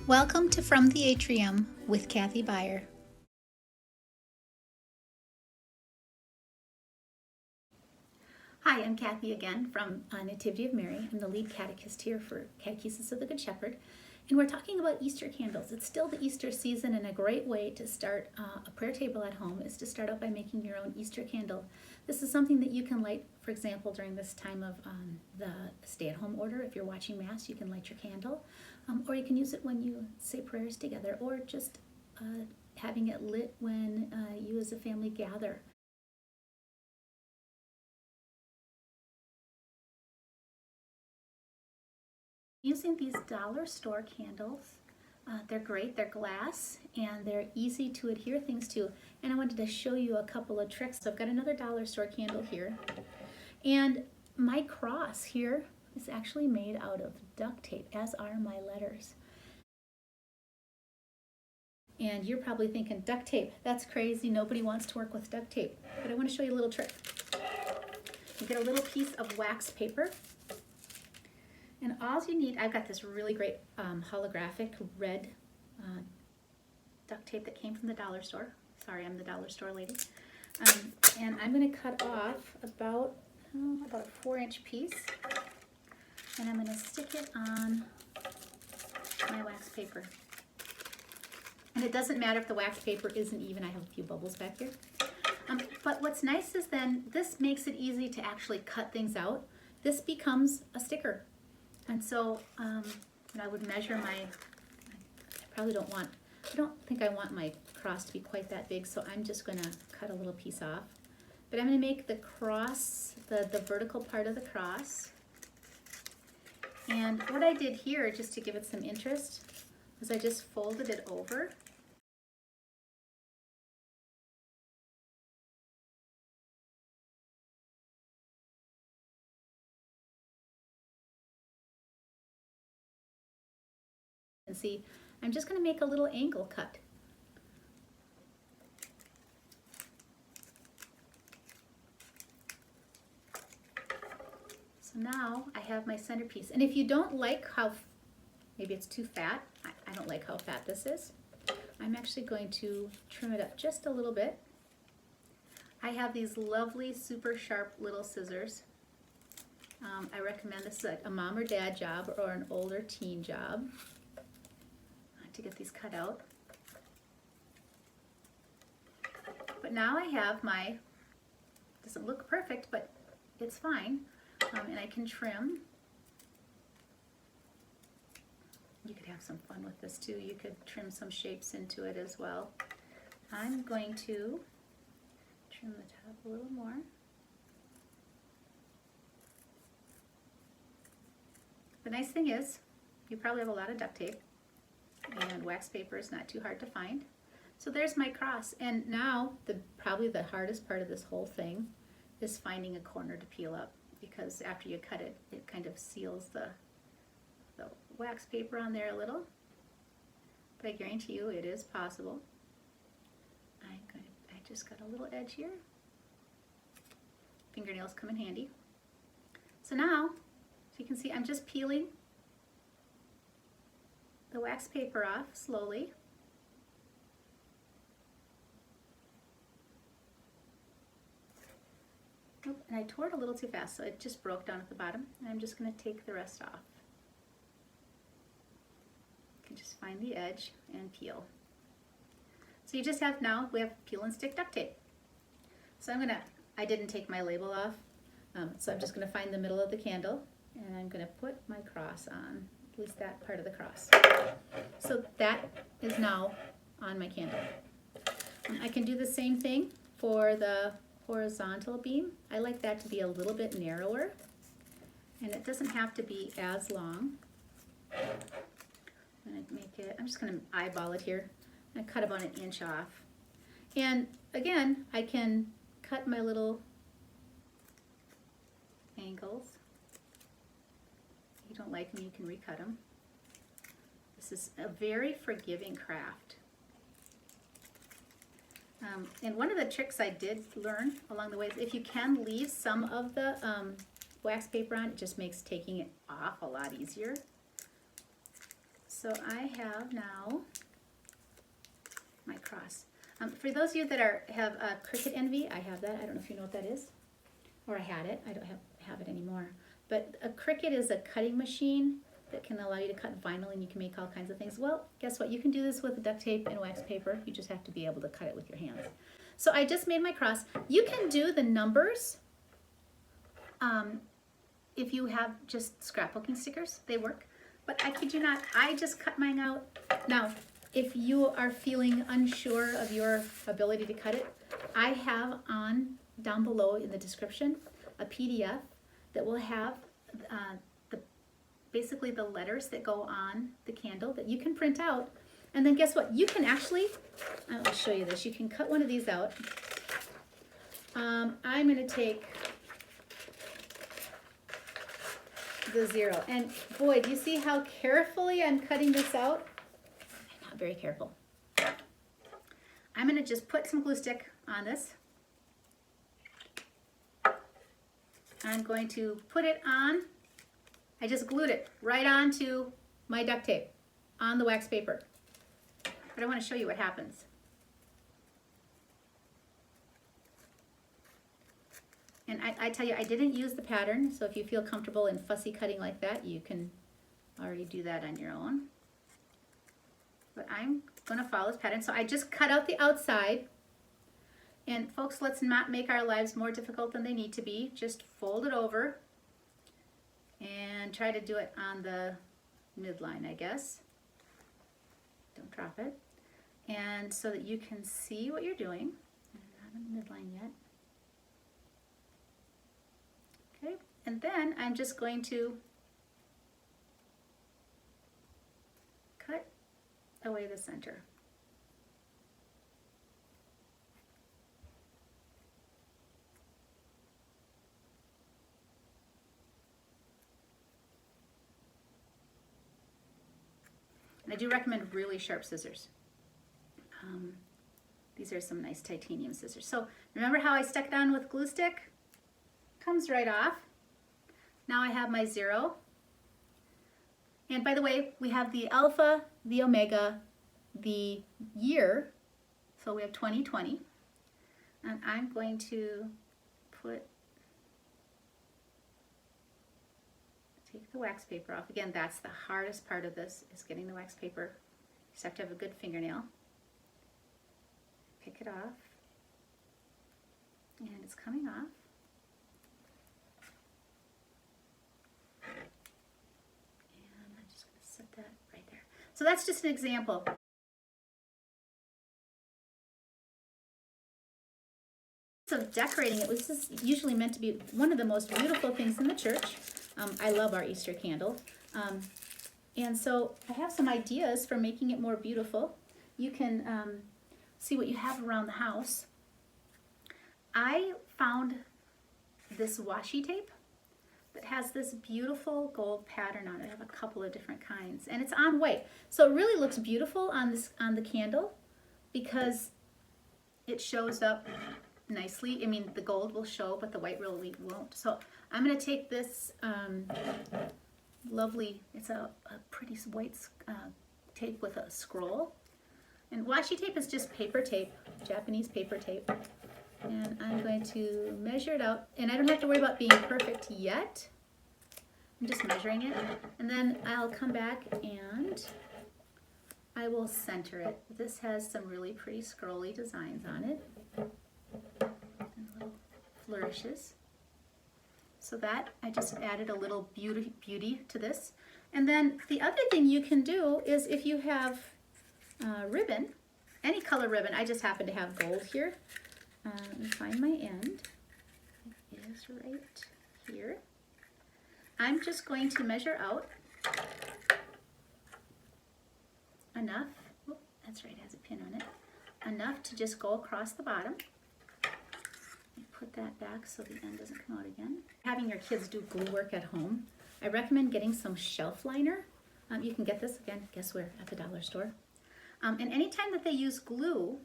Welcome to From the Atrium with Cathie Baier. Hi, I'm Cathie again from Nativity of Mary. I'm the lead catechist here for Catechesis of the Good Shepherd. And we're talking about Easter candles. It's still the Easter season, and a great way to start a prayer table at home is to start out by making your own Easter candle. This is something that you can light, for example, during this time of the stay-at-home order. If you're watching Mass, you can light your candle. Or you can use it when you say prayers together, or just having it lit when you as a family gather. Using these dollar store candles, they're great, they're glass, and they're easy to adhere things to. And I wanted to show you a couple of tricks. So I've got another dollar store candle here. And my cross here is actually made out of duct tape, as are my letters. And you're probably thinking, duct tape, that's crazy, nobody wants to work with duct tape. But I want to show you a little trick. You get a little piece of wax paper. And all you need, I've got this really great holographic red duct tape that came from the dollar store. Sorry, I'm the dollar store lady. And I'm going to cut off about a 4-inch piece. And I'm going to stick it on my wax paper. And it doesn't matter if the wax paper isn't even. I have a few bubbles back here. But what's nice is then this makes it easy to actually cut things out. This becomes a sticker. And so I would measure I don't think I want my cross to be quite that big, so I'm just going to cut a little piece off. But I'm going to make the cross, the vertical part of the cross. And what I did here, just to give it some interest, was I just folded it over. And see, I'm just going to make a little angle cut. So now I have my centerpiece. And if you don't like how, maybe it's too fat, I don't like how fat this is, I'm actually going to trim it up just a little bit. I have these lovely, super sharp little scissors. I recommend this is a mom or dad job or an older teen job to get these cut out. But now I have doesn't look perfect, but it's fine. And I can trim. You could have some fun with this too. You could trim some shapes into it as well. I'm going to trim the top a little more. The nice thing is, you probably have a lot of duct tape, and wax paper is not too hard to find. So there's my cross. And now probably the hardest part of this whole thing is finding a corner to peel up, because after you cut it, it kind of seals the wax paper on there a little. But I guarantee you it is possible. I just got a little edge here. Fingernails come in handy. So now, as you can see, I'm just peeling the wax paper off slowly. Oh, and I tore it a little too fast, so it just broke down at the bottom. And I'm just going to take the rest off. You can just find the edge and peel. So you just have, now we have peel and stick duct tape. So I didn't take my label off, so I'm just going to find the middle of the candle, and I'm going to put my cross on. At least that part of the cross. So that is now on my candle. I can do the same thing for the horizontal beam. I like that to be a little bit narrower, and it doesn't have to be as long. I'm just going to eyeball it here. I cut about 1 inch off. And again, I can cut my little angles. If you don't like them, you can recut them. This is a very forgiving craft. And one of the tricks I did learn along the way is if you can leave some of the wax paper on, it just makes taking it off a lot easier. So I have now my cross. For those of you that have Cricut Envy, I have that. I don't know if you know what that is, or I had it. I don't have it anymore. But a Cricut is a cutting machine that can allow you to cut vinyl, and you can make all kinds of things. Well, guess what? You can do this with duct tape and wax paper. You just have to be able to cut it with your hands. So I just made my cross. You can do the numbers if you have just scrapbooking stickers. They work. But I kid you not, I just cut mine out. Now, if you are feeling unsure of your ability to cut it, I have down below in the description a PDF that will have basically the letters that go on the candle that you can print out. And then guess what? You can actually, I'll show you this. You can cut one of these out. I'm going to take the 0. And boy, do you see how carefully I'm cutting this out? I'm not very careful. I'm going to just put some glue stick on this. I'm going to put it on. I just glued it right onto my duct tape on the wax paper. But I want to show you what happens. And I tell you, I didn't use the pattern, so if you feel comfortable in fussy cutting like that, you can already do that on your own. But I'm going to follow this pattern. So I just cut out the outside. And folks, let's not make our lives more difficult than they need to be. Just fold it over and try to do it on the midline, I guess. Don't drop it. And so that you can see what you're doing. I'm not on the midline yet. Okay, and then I'm just going to cut away the center. And I do recommend really sharp scissors. These are some nice titanium scissors. So remember how I stuck it on with glue stick? Comes right off. Now I have my 0. And by the way, we have the alpha, the omega, the year. So we have 2020. And I'm going to take the wax paper off. Again, that's the hardest part of this, is getting the wax paper. You just have to have a good fingernail. Pick it off. And it's coming off. And I'm just going to set that right there. So that's just an example. So decorating it, this is usually meant to be one of the most beautiful things in the church. I love our Easter candle. And so I have some ideas for making it more beautiful. You can see what you have around the house. I found this washi tape that has this beautiful gold pattern on it. I have a couple of different kinds, and it's on white. So it really looks beautiful on the candle because it shows up nicely. I mean, the gold will show, but the white really won't. So I'm going to take this lovely, it's a pretty white tape with a scroll. And washi tape is just paper tape, Japanese paper tape. And I'm going to measure it out. And I don't have to worry about being perfect yet. I'm just measuring it. And then I'll come back and I will center it. This has some really pretty scrolly designs on it. And little flourishes. So that, I just added a little beauty to this. And then the other thing you can do is if you have ribbon, any color ribbon, I just happen to have gold here. Let me find my end. It is right here. I'm just going to measure out enough, oh, that's right, it has a pin on it, enough to just go across the bottom. Put that back so the end doesn't come out again. Having your kids do glue work at home, I recommend getting some shelf liner. You can get this, again, guess where? At the dollar store. And anytime that they use glue,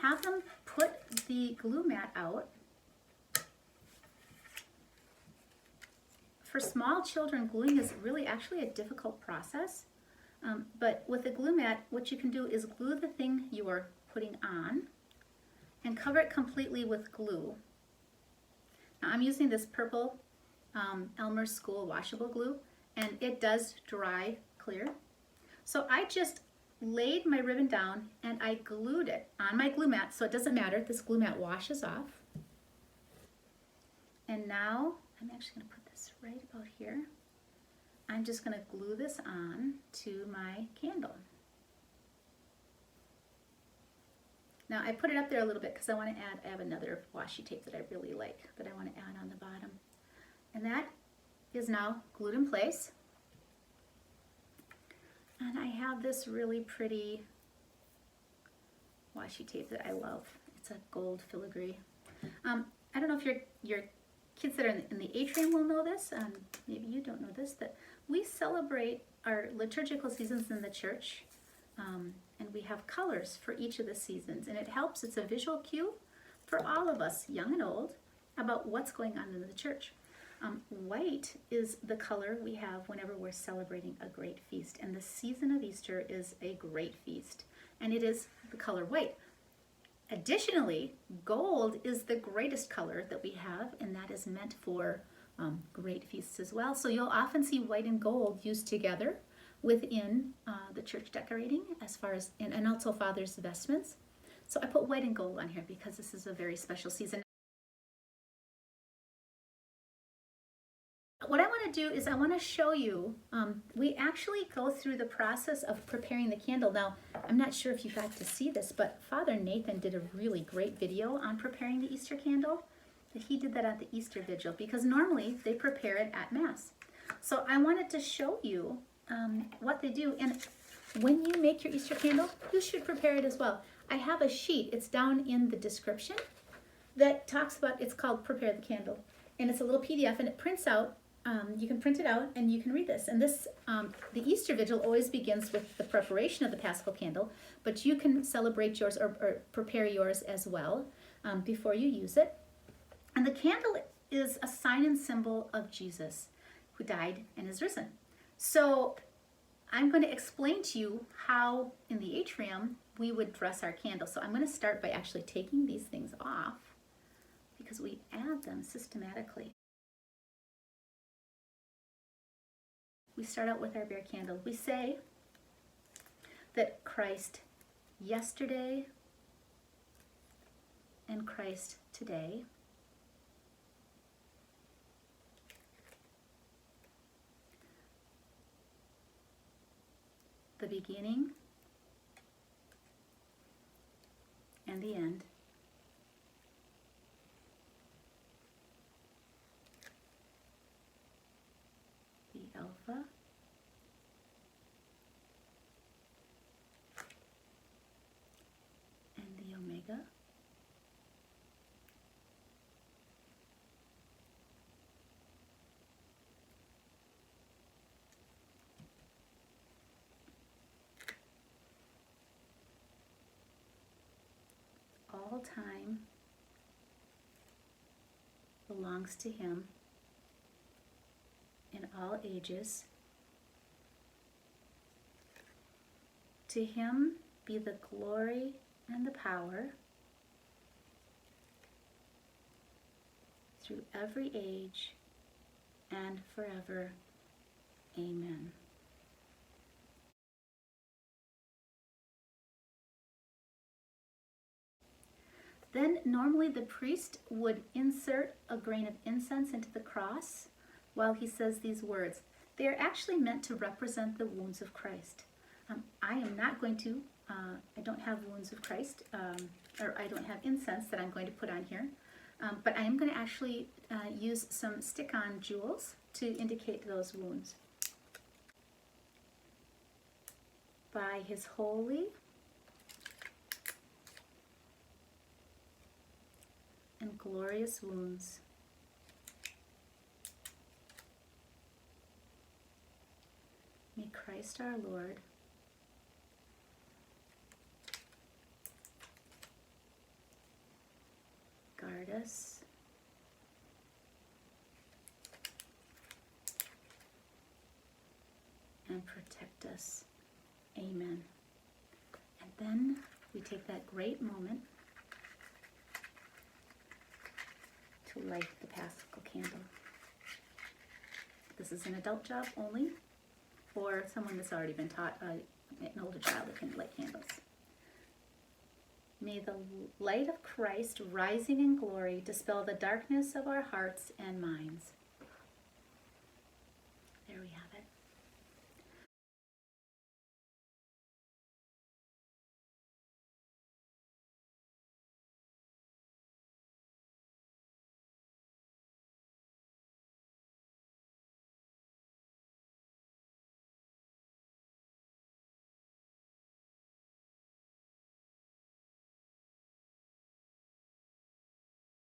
have them put the glue mat out. For small children, gluing is really actually a difficult process. But with a glue mat, what you can do is glue the thing you are putting on and cover it completely with glue. Now I'm using this purple Elmer's School washable glue, and it does dry clear. So I just laid my ribbon down and I glued it on my glue mat, so it doesn't matter, this glue mat washes off. And now I'm actually going to put this right about here. I'm just going to glue this on to my candle. Now I put it up there a little bit because I want to I have another washi tape that I really like that I want to add on the bottom. And that is now glued in place. And I have this really pretty washi tape that I love. It's a gold filigree. I don't know if your kids that are in the Atrium will know this. Maybe you don't know this, that we celebrate our liturgical seasons in the church. And we have colors for each of the seasons. And it helps, it's a visual cue for all of us, young and old, about what's going on in the church. White is the color we have whenever we're celebrating a great feast. And the season of Easter is a great feast. And it is the color white. Additionally, gold is the greatest color that we have, and that is meant for great feasts as well. So you'll often see white and gold used together within the church decorating, as far as, and also Father's vestments. So I put white and gold on here because this is a very special season. What I want to do is I want to show you, we actually go through the process of preparing the candle. Now, I'm not sure if you got to see this, but Father Nathan did a really great video on preparing the Easter candle. He did that at the Easter Vigil because normally they prepare it at Mass. So I wanted to show you what they do. And when you make your Easter candle, you should prepare it as well. I have a sheet, it's down in the description, that talks about, it's called Prepare the Candle. And it's a little PDF and it prints out. You can print it out and you can read this. And this, the Easter Vigil always begins with the preparation of the Paschal candle, but you can celebrate yours or prepare yours as well before you use it. And the candle is a sign and symbol of Jesus, who died and is risen. So I'm going to explain to you how in the atrium we would dress our candle. So I'm going to start by actually taking these things off because we add them systematically. We start out with our bare candle. We say that Christ yesterday and Christ today, the beginning and the end, the Alpha and the Omega, all time belongs to Him in all ages. To Him be the glory and the power through every age and forever. Amen. Then normally the priest would insert a grain of incense into the cross while he says these words. They are actually meant to represent the wounds of Christ. I am not going to, I don't have wounds of Christ, or I don't have incense that I'm going to put on here, but I am going to actually use some stick-on jewels to indicate those wounds. By His holy and glorious wounds, may Christ our Lord guard us and protect us Amen. And then we take that great moment to light the Paschal candle. This is an adult job only, or someone that's already been taught, an older child that can light candles. May the light of Christ rising in glory dispel the darkness of our hearts and minds. There we have it.